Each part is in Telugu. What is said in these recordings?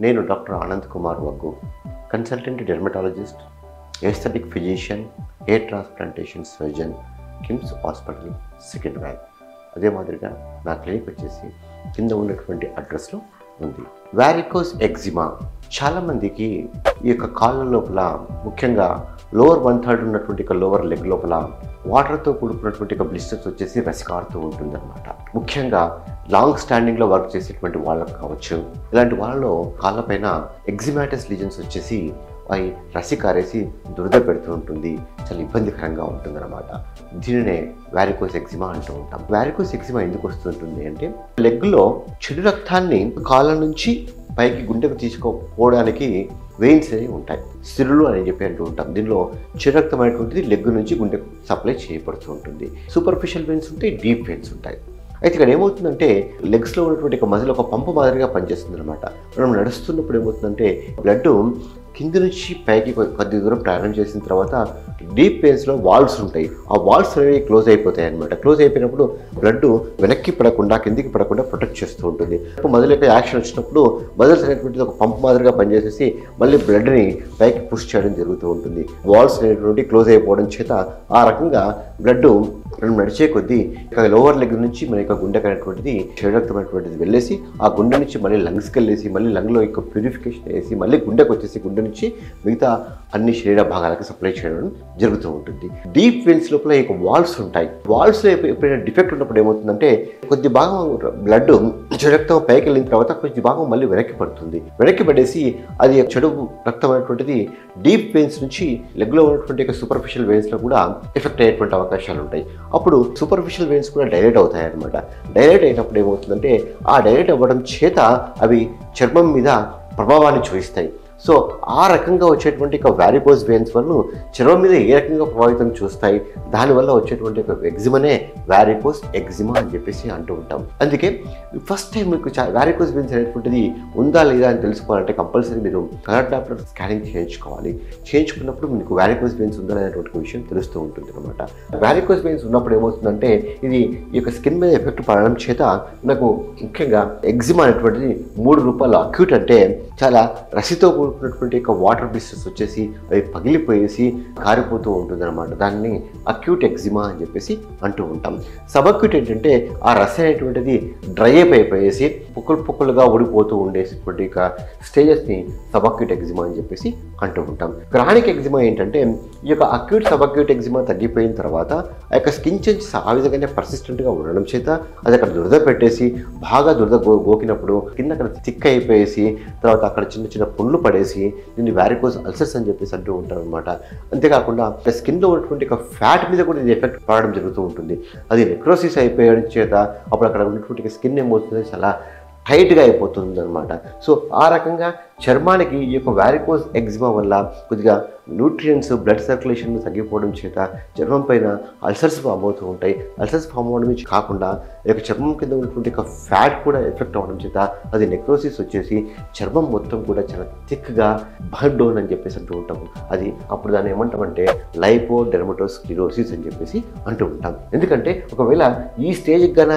నేను doctor Anand Kumar Vaggu, consultant dermatologist, aesthetic physician, hair transplantation surgeon, KIMS hospital, Secunderabad. అదే మాదిరిగా నా క్లినిక్ వచ్చేసి కింద ఉన్నటువంటి అడ్రస్లో ఉంది. వారికోస్ ఎగ్జిమా చాలామందికి ఈ యొక్క కాళ్ళ లోపల, ముఖ్యంగా లోవర్ 1/3 ఉన్నటువంటి లోవర్ లెగ్ లోపల వాటర్తో కూడుకున్నటువంటి బ్లిస్టర్స్ వచ్చేసి రసికారుతూ ఉంటుందన్నమాట. ముఖ్యంగా లాంగ్ స్టాండింగ్లో వర్క్ చేసేటువంటి వాళ్ళకు కావచ్చు, ఇలాంటి వాళ్ళలో కాళ్ళపైన ఎగ్జిమాటస్ లీజన్స్ వచ్చేసి అవి రసి కారేసి దురద పెడుతూ ఉంటుంది, చాలా ఇబ్బందికరంగా ఉంటుందన్నమాట. దీనినే వారికోస్ ఎగ్జిమా అంటూ ఉంటాం. వారికోస్ ఎగ్జిమా ఎందుకు వస్తుంటుంది అంటే, లెగ్లో చెడు రక్తాన్ని కాళ్ళ నుంచి పైకి గుండెకు తీసుకుపోవడానికి వెయిన్స్ అనేవి ఉంటాయి, సిరులు అని చెప్పి అంటూ ఉంటాం. దీనిలో చెడు రక్తం అనేటువంటిది లెగ్ నుంచి గుండెకు సప్లై చేయబడుతూ ఉంటుంది. సూపర్ఫిషియల్ వెయిన్స్ ఉంటాయి, డీప్ వెయిన్స్ ఉంటాయి. అయితే ఇక్కడ ఏమవుతుందంటే, లెగ్స్లో ఉన్నటువంటి ఒక మజిల్ ఒక పంపు మాదిరిగా పనిచేస్తుంది అనమాట. మనం నడుస్తున్నప్పుడు ఏమవుతుందంటే, బ్లడ్ కింద నుంచి పైకి కొద్ది దూరం ప్రయాణం చేసిన తర్వాత డీప్ వెయిన్స్లో వాల్వ్స్ ఉంటాయి. ఆ వాల్వ్స్ అనేవి క్లోజ్ అయిపోతాయి అనమాట. క్లోజ్ అయిపోయినప్పుడు బ్లడ్ వెనక్కి పడకుండా, కిందికి పడకుండా ప్రొటెక్ట్ చేస్తూ ఉంటుంది. మజిల్ యొక్క యాక్షన్ వచ్చినప్పుడు మజిల్స్ అనేటువంటిది ఒక పంప్ మాదిరిగా పనిచేసేసి మళ్ళీ బ్లడ్ని పైకి పుష్ చేయడం జరుగుతూ ఉంటుంది. వాల్వ్స్ అనేటువంటి క్లోజ్ అయిపోవడం చేత ఆ రకంగా బ్లడ్ మనం నడిచే కొద్దీ ఇక లోవర్ లెగ్ నుంచి మన యొక్క గుండెకి అనేటువంటిది చెడు రక్తం అనేటువంటిది వెళ్ళేసి ఆ గుండె నుంచి మళ్ళీ లంగ్స్కి వెళ్ళేసి మళ్ళీ లంగ్లో యొక్క ప్యూరిఫికేషన్ వేసి మళ్ళీ గుండెకి వచ్చేసి గుండె నుంచి మిగతా అన్ని శరీర భాగాలకు సప్లై చేయడం జరుగుతూ ఉంటుంది. డీప్ వెయిన్స్ లోపల ఈ వాల్వ్స్ ఉంటాయి. వాల్వ్స్లో ఎప్పుడైనా డిఫెక్ట్ ఉన్నప్పుడు ఏమవుతుందంటే, కొద్ది భాగం బ్లడ్ చెడు రక్తం పైకి వెళ్ళిన తర్వాత కొద్ది భాగం మళ్ళీ వెనక్కి పడుతుంది. వెనక్కి పడేసి అది చెడు రక్తం అనేటువంటిది డీప్ వెయిన్స్ నుంచి లెగ్లో ఉన్నటువంటి సూపర్ఫిషియల్ వెయిన్స్లో కూడా ఎఫెక్ట్ అయ్యేటువంటి అవకాశాలు ఉంటాయి. అప్పుడు సూపర్ఫిషియల్ వెయిన్స్ కూడా డైలేట్ అవుతాయి అన్నమాట. డైలేట్ అయినప్పుడు ఏమవుతుందంటే, ఆ డైలేట్ అవ్వడం చేత అవి చర్మం మీద ప్రభావాన్ని చూపిస్తాయి. సో ఆ రకంగా వచ్చేటువంటి వారికోస్ వెయిన్స్ వల్ల చర్మం మీద ఏ రకంగా ప్రభావితం చూస్తాయి, దానివల్ల వచ్చేటువంటి ఎగ్జిమానే వారికోస్ ఎగ్జిమా అని చెప్పేసి అంటూ ఉంటాం. అందుకే ఫస్ట్ టైం మీకు వారికోస్ వెయిన్స్ అనేటువంటిది ఉందా లేదా అని తెలుసుకోవాలంటే కంపల్సరీ మీరు కలర్ డాప్లర్ స్కానింగ్ చేయించుకోవాలి. చేయించుకున్నప్పుడు మీకు వారికోస్ వెయిన్స్ ఉందా అనేటువంటి విషయం తెలుస్తూ ఉంటుంది అనమాట. వారికోస్ వెయిన్స్ ఉన్నప్పుడు ఏమవుతుందంటే, ఇది ఈ యొక్క స్కిన్ మీద ఎఫెక్ట్ పడడం చేత నాకు ముఖ్యంగా ఎగ్జిమా అనేటువంటిది 3 రూపాయలు. అక్యూట్ అంటే చాలా రసితో కూడుకున్నటువంటి వాటర్ బ్లిస్టర్స్ వచ్చేసి అవి పగిలిపోయేసి కారిపోతూ ఉంటుంది అనమాట. దాన్ని అక్యూట్ ఎగ్జిమా అని చెప్పేసి అంటూ ఉంటాం. సబ్ అక్యూట్ ఏంటంటే, ఆ రస అనేటువంటిది డ్రై అప్ అయిపోయేసి పుక్కులుగా ఊడిపోతూ ఉండేటువంటి స్టేజెస్ని సబ్ అక్యూట్ ఎగ్జిమా అని చెప్పేసి అంటూ ఉంటాం. క్రానిక్ ఎగ్జిమా ఏంటంటే, ఈ యొక్క అక్యూట్ సబ్ అక్యూట్ ఎగ్జిమా తగ్గిపోయిన తర్వాత ఆ యొక్క స్కిన్ చెంచ్ ఆ విధంగానే పర్సిస్టెంట్గా ఉండడం చేత అది అక్కడ దురద పెట్టేసి బాగా దురద గోకినప్పుడు కింద అక్కడ థిక్ అయిపోయేసి తర్వాత అక్కడ చిన్న చిన్న పుండ్లు పడేసి దీన్ని వారికోస్ అల్సర్స్ అని చెప్పేసి అంటూ ఉంటారు అనమాట. అంతేకాకుండా స్కిన్లో ఉన్నటువంటి ఫ్యాట్ మీద కూడా ఇది ఎఫెక్ట్ పడడం జరుగుతూ ఉంటుంది. అది నెక్రోసిస్ అయిపోయడం చేత అప్పుడు అక్కడ ఉన్నటువంటి స్కిన్ ఏమవుతుంది, చాలా టైట్గా అయిపోతుంది అనమాట. సో ఆ రకంగా చర్మానికి ఈ యొక్క వారికోస్ ఎగ్జిమా వల్ల కొద్దిగా న్యూట్రియంట్స్, బ్లడ్ సర్క్యులేషన్ తగ్గిపోవడం చేత చర్మం పైన అల్సర్స్ ఫామ్ అవుతూ ఉంటాయి. అల్సర్స్ ఫామ్ అవడమే కాకుండా ఈ యొక్క చర్మం కింద ఉన్నటువంటి ఫ్యాట్ కూడా ఎఫెక్ట్ అవ్వడం చేత అది నెక్రోసిస్ వచ్చేసి చర్మం మొత్తం కూడా చాలా థిక్గా బర్న్ డౌన్ అని చెప్పేసి అంటూ ఉంటాము. అది అప్పుడు దాన్ని ఏమంటామంటే లైపోడెర్మటోస్క్లిరోసిస్ అని చెప్పేసి అంటూ ఉంటాం. ఎందుకంటే ఒకవేళ ఈ స్టేజ్కి గాన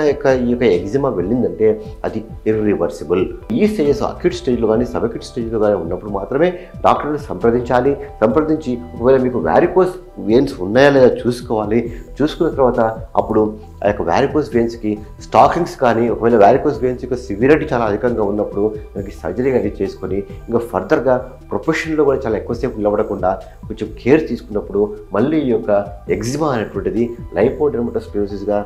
ఈ యొక్క ఎగ్జిమా వెళ్ళిందంటే అది ఇర్రివర్సిబుల్. ఈ స్టేజెస్ అక్యూట్ స్టేజ్లో కానీ సబ్ అక్యూట్ స్టేజ్లో కానీ ఉన్నప్పుడు మాత్రమే డాక్టర్ని సంప్రదించాలి. సంప్రదించి ఒకవేళ మీకు వారికోస్ వెయిన్స్ ఉన్నాయా లేదా చూసుకోవాలి. చూసుకున్న తర్వాత అప్పుడు ఆ యొక్క వారికోస్ వెయిన్స్కి స్టాకింగ్స్ కానీ, ఒకవేళ వారికోస్ వెయిన్స్ యొక్క సివిరిటీ చాలా అధికంగా ఉన్నప్పుడు మనకి సర్జరీ కానీ చేసుకొని ఇంకా ఫర్దర్గా ప్రొఫెషన్లో కూడా చాలా ఎక్కువసేపు నిలబడకుండా కొంచెం కేర్ తీసుకున్నప్పుడు మళ్ళీ ఈ యొక్క ఎగ్జిమా అనేటువంటిది లైపోడెర్మటోస్క్లిరోసిస్గా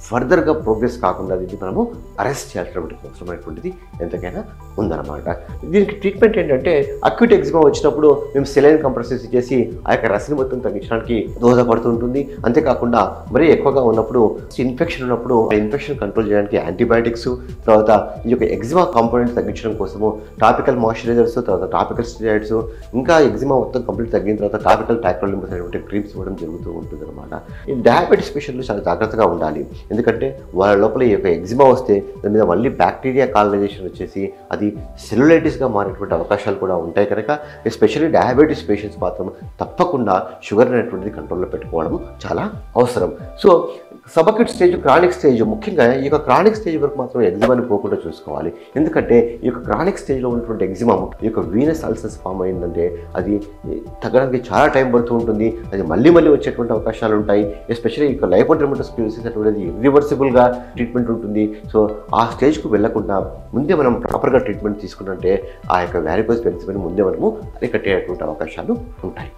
ఫర్దర్గా ప్రోగ్రెస్ కాకుండా దీన్ని మనము అరెస్ట్ చేయాల్సినటువంటి అవసరమైనటువంటిది ఎంతకైనా ఉందన్నమాట. దీనికి ట్రీట్మెంట్ ఏంటంటే, అక్యూట్ ఎగ్జిమా వచ్చినప్పుడు మేము సెలైన్ కంప్రెసెస్ ఇచ్చేసి ఆ యొక్క రసిని మొత్తం తగ్గించడానికి దోహదపడుతూ ఉంటుంది. అంతేకాకుండా మరీ ఎక్కువగా ఉన్నప్పుడు, ఇన్ఫెక్షన్ ఉన్నప్పుడు ఆ ఇన్ఫెక్షన్ కంట్రోల్ చేయడానికి యాంటీబయాటిక్స్, తర్వాత ఈ యొక్క ఎగ్జిమా కాంపోనెంట్ తగ్గించడం కోసము టాపికల్ మాయిశ్చరైజర్స్, తర్వాత టాపికల్ స్టెరాయిడ్స్, ఇంకా ఎగ్జిమా మొత్తం కంప్లీట్ తగ్గిన తర్వాత టాపికల్ టాక్రోలింబస్ అనేటువంటి క్రీమ్స్ ఇవ్వడం జరుగుతూ ఉంటుంది అనమాట. ఈ డయాబెటిస్ పేషెంట్లు చాలా జాగ్రత్తగా ఉండాలి. ఎందుకంటే వాళ్ళ లోపల ఈ యొక్క ఎగ్జిమా వస్తే దాని మీద మళ్ళీ బ్యాక్టీరియా కాలనైజేషన్ వచ్చేసి అది సెల్యులైటిస్గా మారేటువంటి అవకాశాలు కూడా ఉంటాయి కనుక ఎస్పెషల్లీ డయాబెటీస్ పేషెంట్స్ మాత్రం తప్పకుండా షుగర్ అనేటువంటిది కంట్రోల్లో పెట్టుకోవడం చాలా అవసరం. సో సబక్యూట్ స్టేజ్, క్రానిక్ స్టేజ్, ముఖ్యంగా ఈ యొక్క క్రానిక్ స్టేజ్ వరకు మాత్రం ఎగ్జిమాని పోకుండా చూసుకోవాలి. ఎందుకంటే ఈ యొక్క క్రానిక్ స్టేజ్లో ఉన్నటువంటి ఎగ్జిమా ఈ యొక్క వీనస్ అల్సర్స్ ఫామ్ అయిందంటే అది తగ్గడానికి చాలా టైం పడుతూ ఉంటుంది. అది మళ్ళీ వచ్చేటువంటి అవకాశాలు ఉంటాయి. ఎస్పెషల్లీ ఈ యొక్క లైపోడెర్మటోస్క్లెరోసిస్ అనేటువంటిది ఇర్రివర్సిబుల్గా ట్రీట్మెంట్ ఉంటుంది. సో ఆ స్టేజ్కు వెళ్లకుండా ముందే మనం ప్రాపర్గా ట్రీట్మెంట్ తీసుకున్నట్టే ఆ యొక్క వ్యారికోస్ వెయిన్స్ ముందే మనము అరికట్టేటువంటి అవకాశాలు ఉంటాయి.